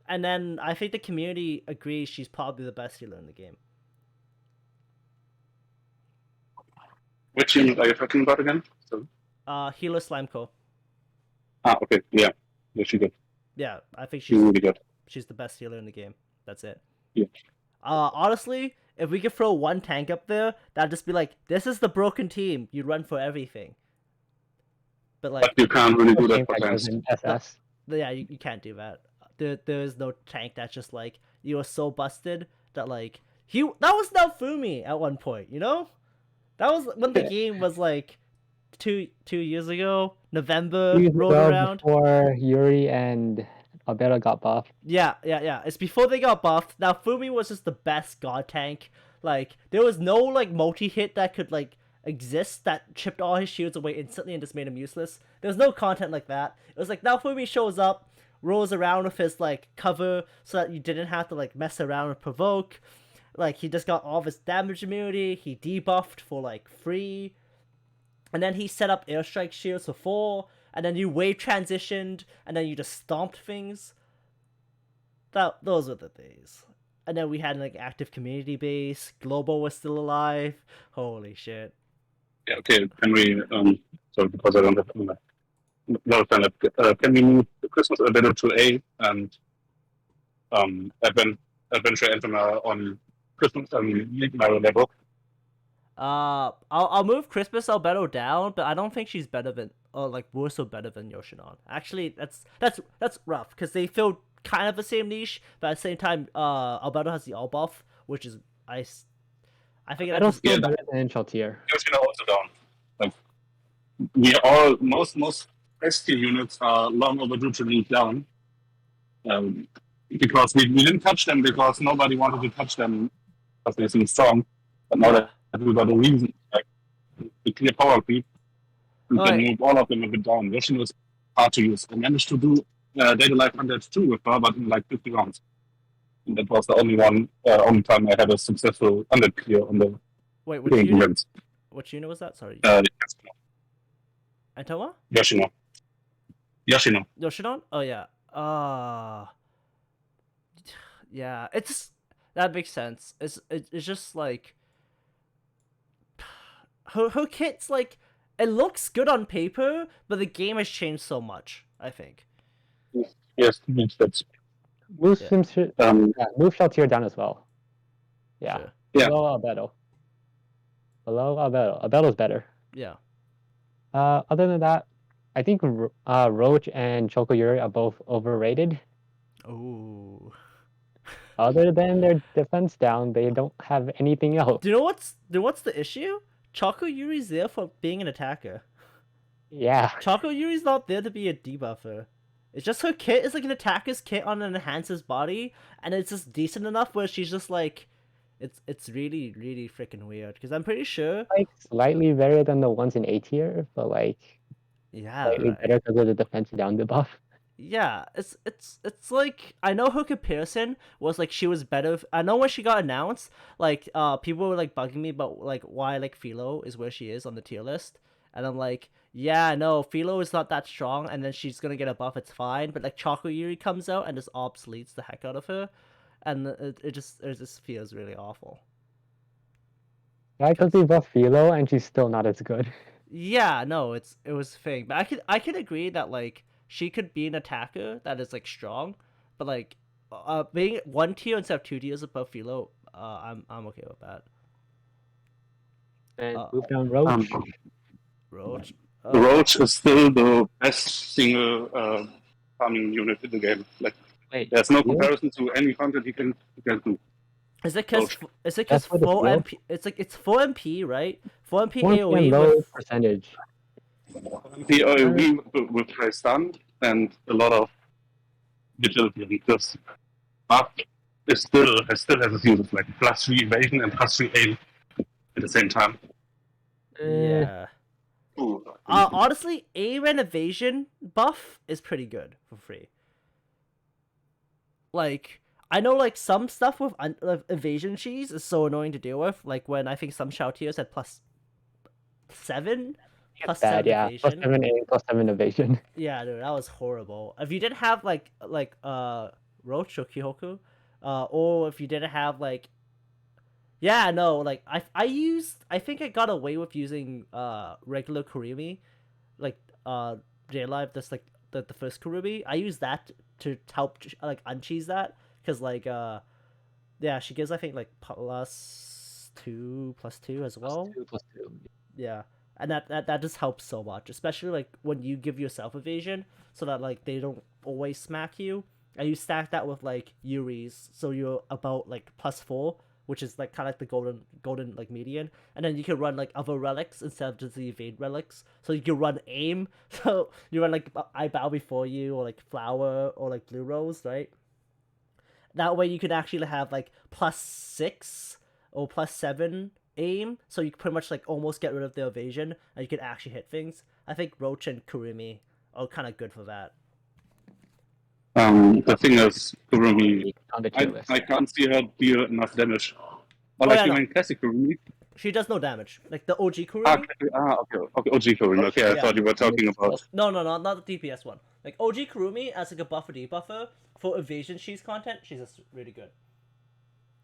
And then I think the community agrees she's probably the best healer in the game. Which unit are you talking about again? So, Healer Slimeco. okay, yeah, she good. Yeah, I think She's really good. she's the best healer in the game. That's it. Yeah. Honestly, if we could throw one tank up there, that'd just be like, this is the broken team. You run for everything. But like, But you can't really do that for Tank tanks. in SS. yeah, you can't do that. There is no tank that's just like you are so busted that like that was Naofumi at one point, you know? That was when the game was like 2 years ago. November rolled around. Before Yuri and Alberto got buffed. Yeah. It's before they got buffed. Now Fumi was just the best god tank. Like there was no like multi-hit that could like exist that chipped all his shields away instantly and just made him useless. There was no content like that. It was like now Fumi shows up, rolls around with his like cover so that you didn't have to like mess around with provoke. Like he just got all of his damage immunity. He debuffed for like free. And then he set up airstrike shields for 4, and then you wave transitioned, and then you just stomped things. Those were the days. And then we had like active community base. Global was still alive. Holy shit. Yeah, okay, can we, so because I don't have a lot of time left, can we move the Christmas Adventure to A and Adventure Enter on Christmas Mario level? I'll move Christmas Albedo down, but I don't think she's better than or like worse or better than Yoshinon. Actually, that's rough because they fill kind of the same niche, but at the same time, Albedo has the all buff, which is I think I don't feel better than Chaltier. Yoshino also down. Like we all most ST units are long overdue to lead down. Because we didn't touch them because nobody wanted to touch them because they seem strong. But now that we got a reason, like the clear power creep, we can move all of them a bit down. Yoshino is hard to use. I managed to do Data Life 102 with her, but in like 50 rounds. And that was the only time I had a successful 100 clear on the which unit? events. Which unit was that? Sorry. Yoshino. Antoa? Yoshino. Yoshinon? Oh yeah. Yeah. That makes sense. It's just like her kit's like it looks good on paper, but the game has changed so much. I think. Yes, makes sense. Move Chaltier down as well. Yeah. Sure. Yeah. Below Albedo. Albedo's better. Yeah. Other than that, I think Roach and Chokoyuri are both overrated. Ooh. Other than their defense down, they don't have anything else. Do you know what's the issue? Choco Yuri's there for being an attacker. Yeah. Choco Yuri's not there to be a debuffer. It's just her kit is like an attacker's kit on an enhancer's body, and it's just decent enough where she's just like, It's really really freaking weird because I'm pretty sure. Like slightly better than the ones in A tier, but like Yeah, slightly right. better because of the defense down debuff. Yeah, it's like I know her comparison was like she was better. I know when she got announced, like people were like bugging me about like why like Philo is where she is on the tier list, and I'm like, yeah, no, Philo is not that strong, and then she's gonna get a buff, it's fine. But like Choco Yuri comes out and just obsoletes the heck out of her, and it just feels really awful. Yeah, because they buff Philo and she's still not as good. Yeah, no, it was a thing, but I could agree that like she could be an attacker that is like strong, but like being one tier instead of two tiers above Philo, I'm okay with that. And Uh, move down Roach. Roach. Roach is still the best single farming unit in the game. Like, Wait, there's no heal? comparison to any content he can do. Is it cause Roach. is it cause That's what it's full heal? MP? It's like it's full MP, right? Full MP 1 AOE low with percentage. The AOE with high stun and a lot of agility. And this buff still has its uses, like +3 evasion and +3 aim at the same time. yeah. Ooh. Honestly, aim and evasion buff is pretty good for free. Like I know like some stuff with evasion cheese is so annoying to deal with. Like when I think some Shoutiers had +7, It's bad, yeah. evasion. +7 aim, +7 evasion. Yeah, dude, that was horrible. If you didn't have like Roach or Kihoku, or if you didn't have like, yeah, no, like I think I got away with using regular Kurumi, like J Live, that's like the first Kurumi. I used that to help like uncheese that because like yeah, she gives I think like +2 as well. +2. Yeah, and that just helps so much, especially like when you give yourself evasion, so that like they don't always smack you, and you stack that with like Yuri's, so you're about like +4, which is like kind of like the golden like median, and then you can run like other relics instead of just the evade relics, so you can run aim, so you run like I bow before you or like flower or like blue rose, right? That way you could actually have like +6 or +7 aim, so you can pretty much like almost get rid of the evasion and you can actually hit things. I think Roach and Kurumi are kind of good for that. The thing is, Kurumi, On the tier list. I can't see her deal enough damage. Or Oh, like yeah, no. even classic Kurumi. She does no damage. Like the OG Kurumi. Okay, OG Kurumi. Okay, I Yeah. thought you were talking about. No, not the DPS one. Like OG Kurumi as like a buffer debuffer for evasion cheese content, she's just really good.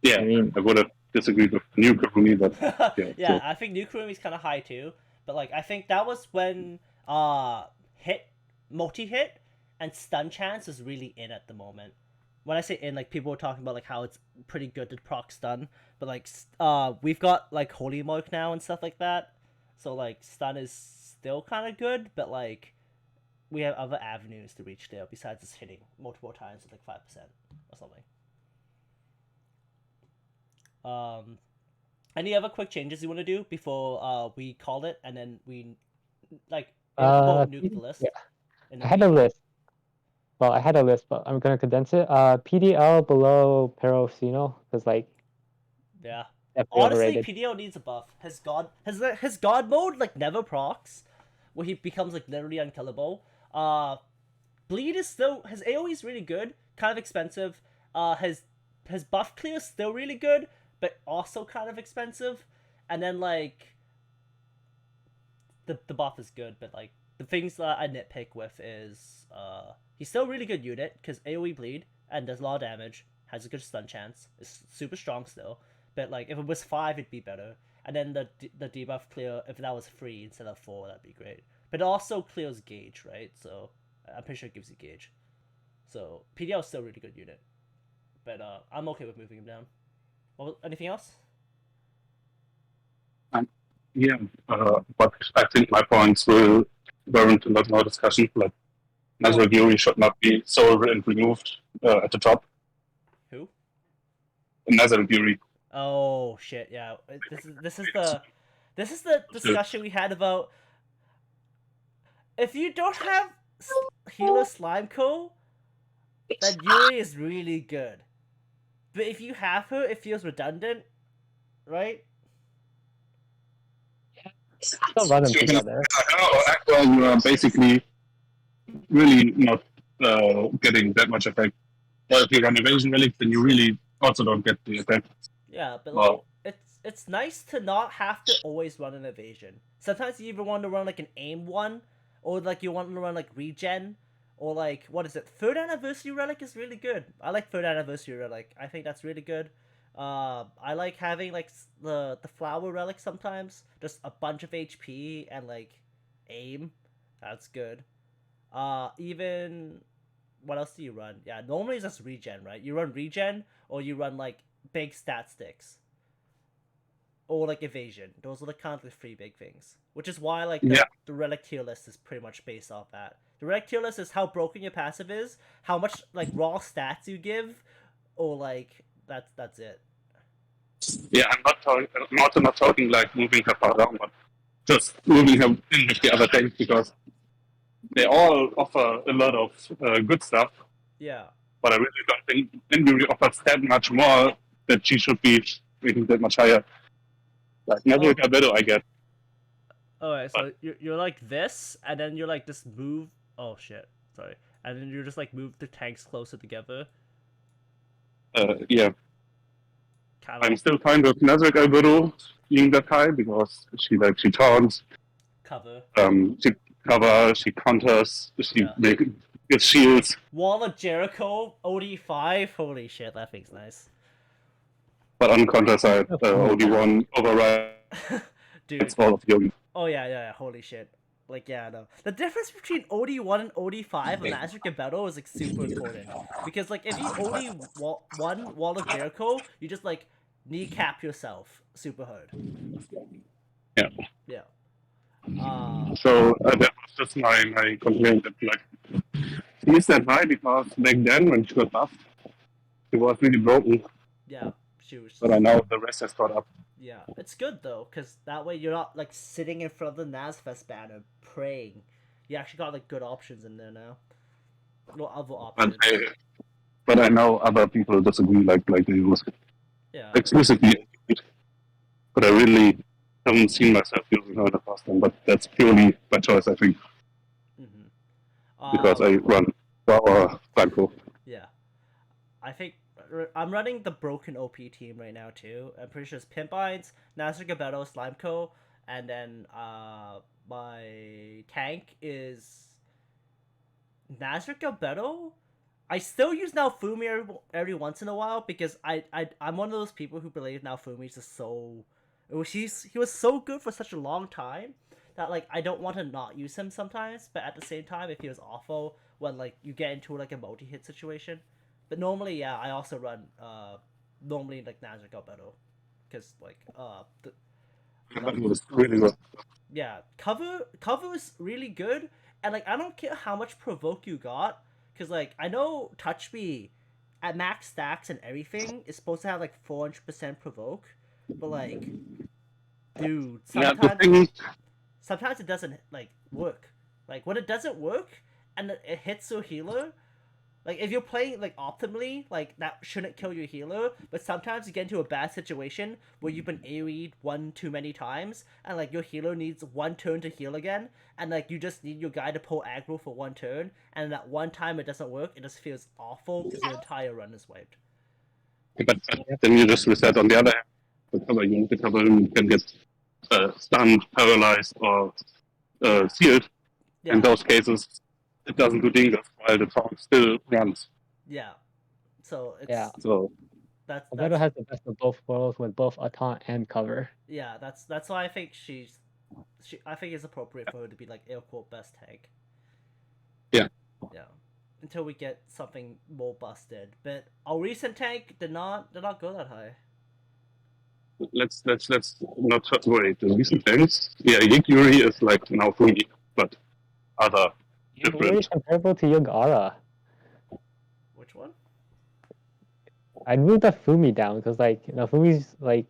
Yeah, I mean- I would have disagreed with new Kurumi, but yeah. Yeah, So, I think new Kurumi's kind of high too, but like I think that was when multi hit and stun chance is really in at the moment. When I say in, like people were talking about like how it's pretty good to proc stun, but like we've got like Holy Mark now and stuff like that, so like stun is still kind of good, but like we have other avenues to reach there besides just hitting multiple times with like 5% or something. Any other quick changes you want to do before we call it and then we like nuke the list? Yeah. I had a list. Well, I had a list, but I'm gonna condense it. PDL below Perosino because like Yeah. definitely Honestly, overrated. PDO needs a buff. His god mode like never procs, where he becomes like literally unkillable. Bleed is still his AoE is really good, kind of expensive. His buff clear is still really good, but also kind of expensive. And then like the buff is good, but like the things that I nitpick with is he's still a really good unit because AoE bleed and does a lot of damage, has a good stun chance, is super strong still. But like if it was 5, it'd be better. And then the debuff clear, if that was 3 instead of 4, that'd be great. But it also clears gauge, right? So I'm pretty sure it gives you gauge. So PDL is still a really good unit. But I'm okay with moving him down. Well, anything else? yeah, but I think my points will warrant a lot more discussion. Like, Nazar Yuri should not be so removed at the top. Who? Nazar Yuri. Oh shit! Yeah, this is the discussion we had about if you don't have healer Slimeco, then Yuri is really good. But if you have her, it feels redundant. right? Still run them together. Aqua, you are basically really not getting that much effect. Or if you run evasion relic, then you really also don't get the effect. Yeah, but like Well, it's nice to not have to always run an evasion. Sometimes you even want to run like an aim one, or like you want to run like regen, or like what is it? Third anniversary relic is really good. I like third anniversary relic. I think that's really good. I like having like the flower relic sometimes, just a bunch of HP and like aim. That's good. Even what else do you run? Yeah, normally it's just regen, right? You run regen or you run like big stat sticks or like evasion. Those are the kind of the three big things. Which is why like the relic tier list is pretty much based off that. The relic tier list is how broken your passive is, how much like raw stats you give, or like that's it. yeah, I'm also not talking like moving her far down, but just moving her in with the other tanks because they all offer a lot of good stuff. Yeah. But I really don't think Injury offers that much more that she should be rating that much higher. Like Neville Cabello, I get. Alright, so you're like this, and then you're like just move. Oh shit, sorry. And then you just like move the tanks closer together. Yeah, Kind of I'm like still fine with Nazareth Albedo being that high because she taunts, cover. she cover, she counters, she Yeah. gives shields. Wall of Jericho, OD5. Holy shit, that thing's nice. But on the counter side, OD1 override Dude. all of Yogi. Oh yeah, holy shit. Like yeah, no. The difference between OD1 and OD5 of Magic and Battle is like super important. Because like if you OD1 Wall of Jericho, you just like kneecap yourself super hard. Yeah. Yeah. So that was just my complaint that like she's that high because back then when she got buffed, she was really broken. Yeah, she was. But I know the rest has caught up. Yeah, it's good though, because that way you're not like sitting in front of the Nazfest banner praying. You actually got like good options in there now. No other options. But I know other people disagree, like they use it explicitly. But I really haven't seen myself using her in the past time. But that's purely by choice, I think. Because I run Flower Blanco. Yeah. I think I'm running the broken OP team right now too. I'm pretty sure it's Pimpines, Nazar Gabetto, Slimeco, and then my tank is Nazar Gabetto. I still use Naofumi every once in a while because I'm one of those people who believe Naofumi is just so he was so good for such a long time that like I don't want to not use him sometimes, but at the same time if he was awful when like you get into like a multi-hit situation. But normally, yeah, I also run normally like Nazar Galbedo, because like That was really good. Yeah, cover is really good, and like I don't care how much provoke you got, because like I know Touch Me at max stacks and everything is supposed to have like 400% provoke, but like, dude, sometimes it doesn't like work. Like when it doesn't work and it hits your healer. Like, if you're playing, like, optimally, like, that shouldn't kill your healer, but sometimes you get into a bad situation where you've been AoE'd one too many times, and, like, your healer needs one turn to heal again, and, like, you just need your guy to pull aggro for one turn, and that one time it doesn't work, it just feels awful because your entire run is wiped. But then you just reset on the other hand. The cover you can get stunned, paralyzed, or sealed. Yeah. In those cases, it doesn't do dingus while the taunt still runs. Yeah. So it's that's Albedo has the best of both worlds with both a taunt and cover. Yeah, that's why I think I think it's appropriate for her to be like air quote best tank. Yeah. Yeah. Until we get something more busted. But our recent tank did not go that high. Let's not worry. The recent tanks, yeah, Yuri is like Naofumi, but other different. Yuri is comparable to Yogara. Which one? I'd move the Fumi down because like Fumi's like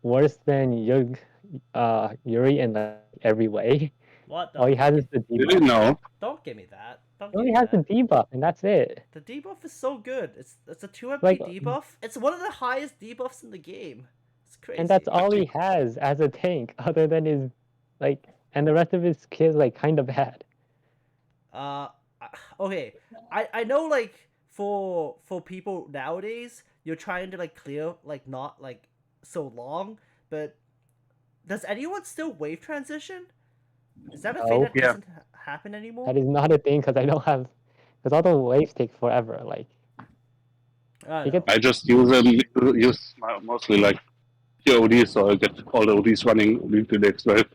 worse than Yuri in like, every way. What? All he has is the debuff. Really? No. Don't give me that. He only has the debuff, and that's it. The debuff is so good. It's a 2 MP debuff. It's one of the highest debuffs in the game. It's crazy. And that's all he has as a tank, other than his, like, and the rest of his kit is like kind of bad. Okay, I know like for people nowadays, you're trying to like clear like not like so long, but does anyone still wave transition? Is that a thing No, that Yeah. doesn't happen anymore? that is not a thing because I don't have, because all the waves take forever. Like, I you know. get I just use mostly like pure ODs, so I get all the ODs running the next wave.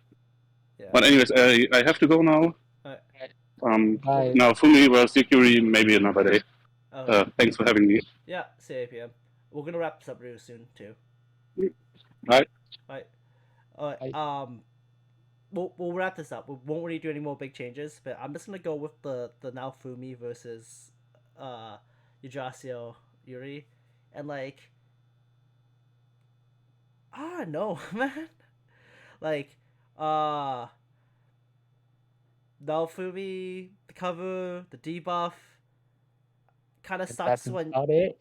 Yeah. But anyways, I have to go now. Bye. Now Fumi versus Yukiri, maybe another day. Okay. Thanks for having me. Yeah. See you 8 p.m. We're gonna wrap this up real soon too. Bye. Right. Alright. Bye. We'll wrap this up. We won't really do any more big changes, but I'm just gonna go with the now Fumi versus Yujasio Yuri, and like I don't know, man. Like now Fumi, the cover, the debuff, kind of sucks That's when about it.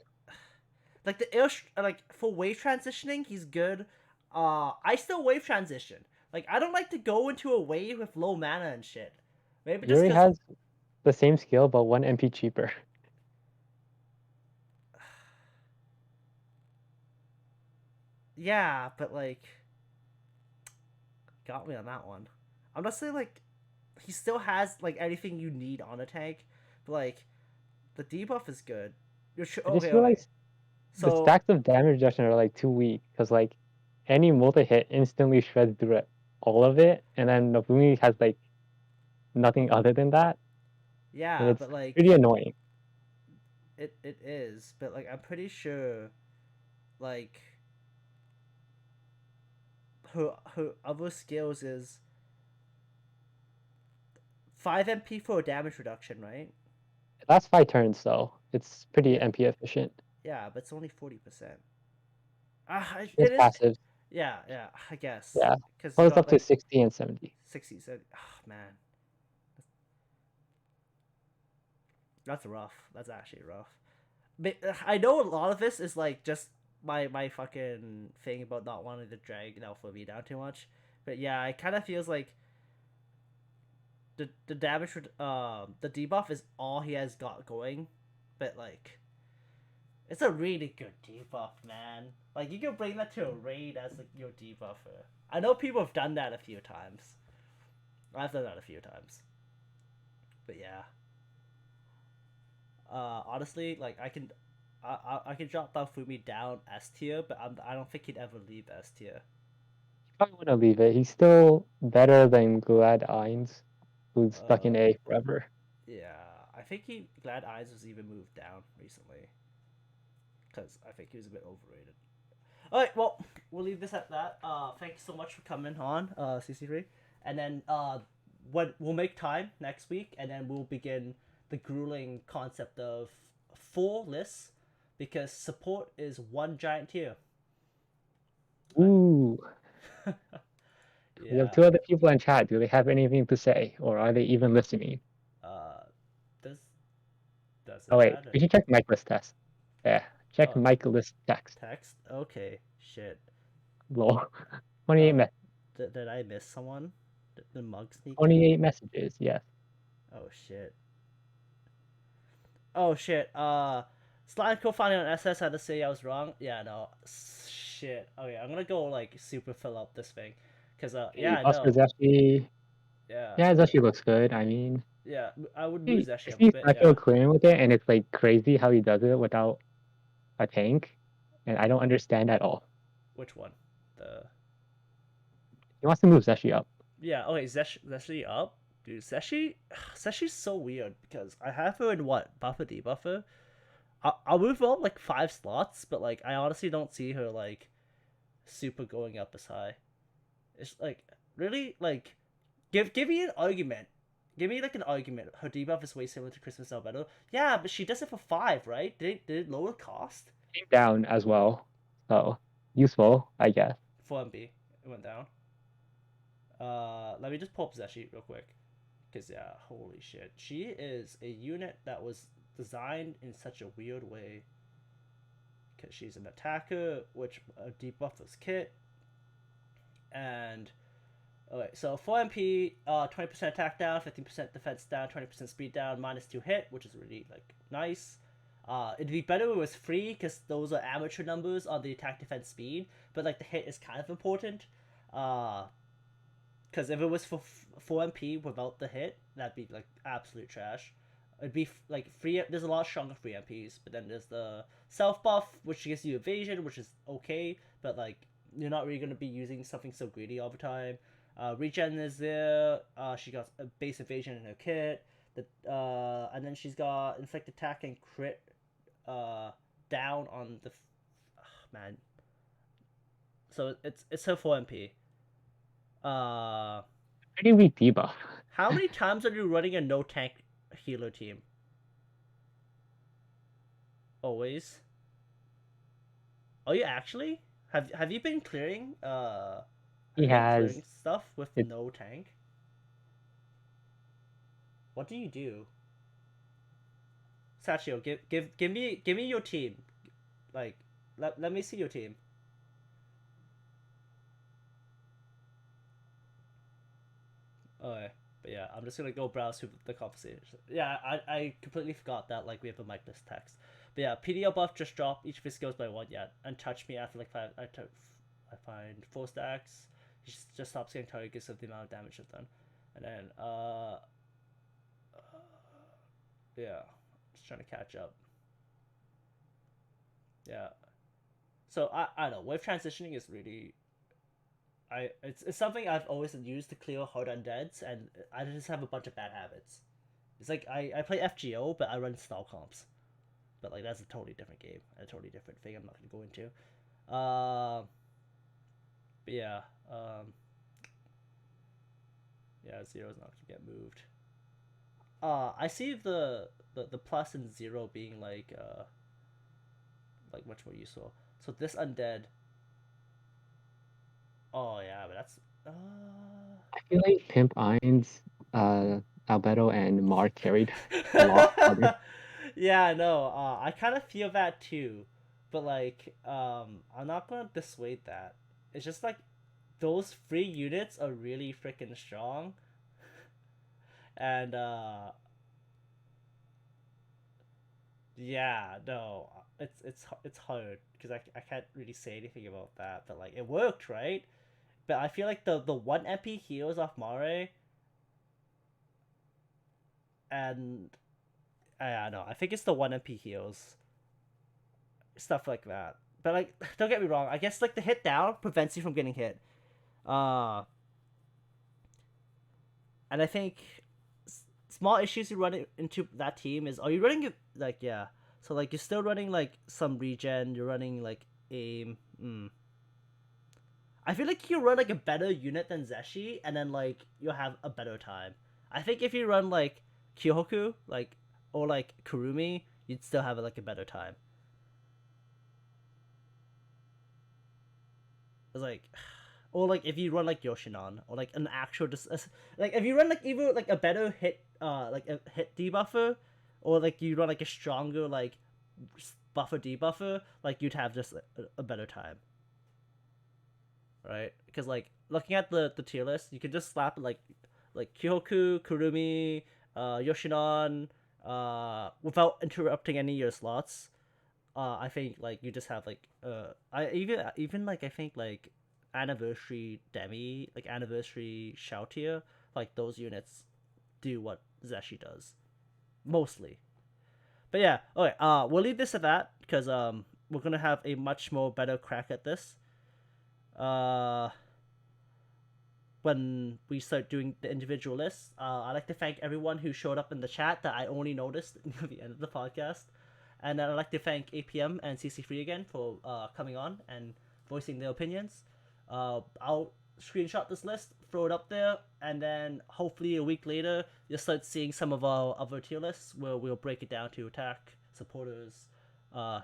like like for wave transitioning, he's good. I still wave transition. Like I don't like to go into a wave with low mana and shit. Maybe just Yuri because. has the same skill, but 1 MP cheaper. Yeah, but like, got me on that one. I'm not saying like, he still has like anything you need on a tank, but like, the debuff is good. You're I just okay, feel okay. like the So stacks of damage reduction are like too weak because like any multi hit instantly shreds through it, all of it, and then Nobumi has like nothing other than that, and yeah, it's but like, pretty annoying. it is, but like, I'm pretty sure, like, her other skills is 5 MP for damage reduction, right? It lasts 5 turns, so it's pretty Yeah. MP efficient. Yeah, but it's only 40%. It's It is. passive, Yeah, I guess. yeah. Because you Goes got up to like 60 and 70. 60, 70. Oh man, that's rough. That's actually rough. But I know a lot of this is like just my fucking thing about not wanting to drag Alpha V down too much. But yeah, it kind of feels like the damage the debuff is all he has got going, but like it's a really good debuff, man. Like you can bring that to a raid as like your debuffer. I know people have done that a few times. I've done that a few times. But yeah. Honestly, like I can drop Fumi down S tier, but I don't think he'd ever leave S tier. Probably want to leave it. He's still better than Glad Ainz, who's stuck in A forever. Yeah, I think he Glad Eyes was even moved down recently, because I think he was a bit overrated. All right, well we'll leave this at that. Thank you so much for coming on, CC3, and then what we'll make time next week, and then we'll begin the grueling concept of 4 lists, because support is one giant tier. Ooh. We have Yeah. 2 other people in chat. Do they have anything to say, or are they even listening? This doesn't Oh wait, matter. we should check mic list test. Yeah, check Oh. mic list text. Text? Okay. Shit. Lol. 28 Did I miss someone? Did the mug sneak in? 28 messages. Yes. Oh shit. Oh shit. Slide co-founding on SS had to say I was wrong. Yeah, no. Shit. Okay, I'm gonna go like super fill up this thing, cause yeah, I Oscar know. Zeshi. Yeah. Yeah, Zeshi looks good. I mean, Yeah, I would he, lose that shit if a he's bit. special Yeah. clearing with it, and it's like crazy how he does it without a tank, and I don't understand at all. Which one? The He wants to move Zeshi up. Yeah. Okay, Zeshi up, dude. Zeshi's so weird because I have her in what buffer debuffer. I'll move her up like 5 slots, but like I honestly don't see her like super going up as high. It's like really like give me an argument. Give me like an argument. Her debuff is way similar to Christmas Albedo. Yeah, but she does it for 5, right? Did it lower cost? Came down as well, so useful, I guess. 4 MB. It went down. Let me just pull up Zeshi real quick. Because, yeah, holy shit. She is a unit that was designed in such a weird way. because she's an attacker, which debuffers kit. And okay, so 4 MP, 20% attack down, 15% defense down, 20% speed down, -2 hit, which is really like nice. It'd be better if it was free because those are amateur numbers on the attack, defense, speed. But like the hit is kind of important. Because if it was for 4 MP without the hit, that'd be like absolute trash. It'd be like free. There's a lot stronger free MPs, but then there's the self buff, which gives you evasion, which is okay, but like you're not really gonna be using something so greedy all the time. Regen is there. She got a base evasion in her kit. And then she's got inflict attack and crit down on the man. So it's her 4 MP. Pretty weak debuff. How many times are you running a no tank healer team? Always. Are you actually? Have you been clearing He has. clearing stuff with It's- no tank? What do you do? Sachio, give me your team. Like let me see your team. Okay, but yeah, I'm just gonna go browse through the conversation. Yeah, I completely forgot that like we have a mic list text. But yeah, PDL buff just dropped. Each of his goes by 1 yet. And touch me after like 5. I find 4 stacks. He just stops getting targets of the amount of damage I've done. And then yeah, just trying to catch up. Yeah. So I don't know. Wave transitioning is really it's something I've always used to clear hard undeads, and I just have a bunch of bad habits. It's like I play FGO, but I run stall comps. But like that's a totally different game, a totally different thing. I'm not gonna go into. But yeah, yeah, zero's not gonna get moved. I see the plus and 0 being like much more useful. So this undead. Oh yeah, but that's I feel like Pimp Irons, Albedo, and Mar carried a lot harder. Yeah, no, I kind of feel that too, but like, I'm not gonna dissuade that. It's just like, those free units are really freaking strong, and yeah, no, it's hard because I can't really say anything about that, but like it worked, right? But I feel like the 1 MP heals off Mare, and I don't know. I think it's the 1 MP heals, stuff like that. But like, don't get me wrong. I guess like the hit down prevents you from getting hit. And I think small issues you run into that team is, are you running like, yeah? So like you're still running like some regen. You're running like aim. I feel like you run like a better unit than Zeshi, and then like you'll have a better time. I think if you run like Kyohoku, like, or like Kurumi, you'd still have like a better time. It's like, or like if you run like Yoshinon, or like an actual like if you run like either like a better hit like a hit debuffer, or like you run like a stronger like buffer debuffer, like you'd have just a better time. Right? Because like looking at the tier list, you could just slap like Kyohoku, Kurumi, Yoshinon, without interrupting any of your slots. I think like you just have like I even like I think like anniversary Demi, like anniversary Shoutier, like those units do what Zeshi does mostly. But yeah, okay, we'll leave this at that because we're gonna have a much more better crack at this when we start doing the individual lists. I'd like to thank everyone who showed up in the chat that I only noticed near the end of the podcast. And I'd like to thank APM and CC3 again for coming on and voicing their opinions. I'll screenshot this list, throw it up there, and then hopefully a week later, you'll start seeing some of our other tier lists where we'll break it down to attack, supporters,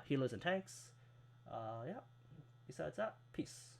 healers, and tanks. Yeah. Besides that, peace.